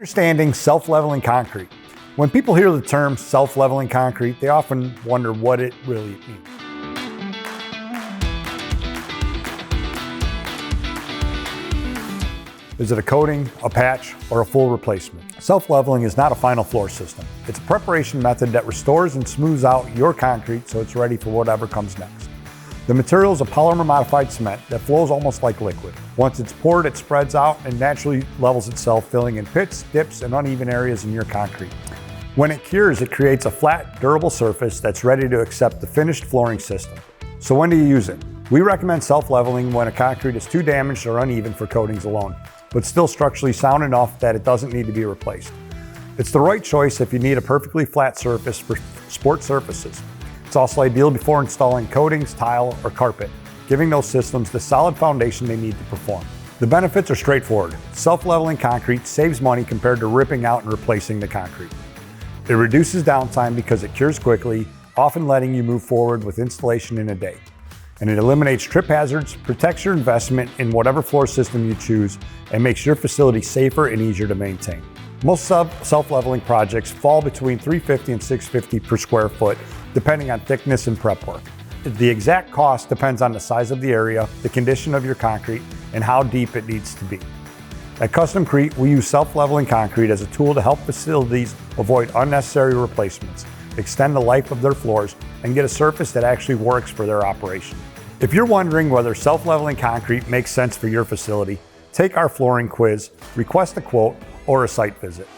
Understanding self-leveling concrete. When people hear the term self-leveling concrete, they often wonder what it really means. Is it a coating, a patch, or a full replacement? Self-leveling is not a final floor system. It's a preparation method that restores and smooths out your concrete so it's ready for whatever comes next. The material is a polymer modified cement that flows almost like liquid. Once it's poured, it spreads out and naturally levels itself, filling in pits, dips, and uneven areas in your concrete. When it cures, it creates a flat, durable surface that's ready to accept the finished flooring system. So when do you use it? We recommend self-leveling when a concrete is too damaged or uneven for coatings alone, but still structurally sound enough that it doesn't need to be replaced. It's the right choice if you need a perfectly flat surface for sport surfaces. It's also ideal before installing coatings, tile, or carpet, giving those systems the solid foundation they need to perform. The benefits are straightforward. Self-leveling concrete saves money compared to ripping out and replacing the concrete. It reduces downtime because it cures quickly, often letting you move forward with installation in a day. And it eliminates trip hazards, protects your investment in whatever floor system you choose, and makes your facility safer and easier to maintain. Most self-leveling projects fall between $350 and $650 per square foot, depending on thickness and prep work. The exact cost depends on the size of the area, the condition of your concrete, and how deep it needs to be. At CustomCrete, we use self-leveling concrete as a tool to help facilities avoid unnecessary replacements, extend the life of their floors, and get a surface that actually works for their operation. If you're wondering whether self-leveling concrete makes sense for your facility, take our flooring quiz, request a quote, or a site visit.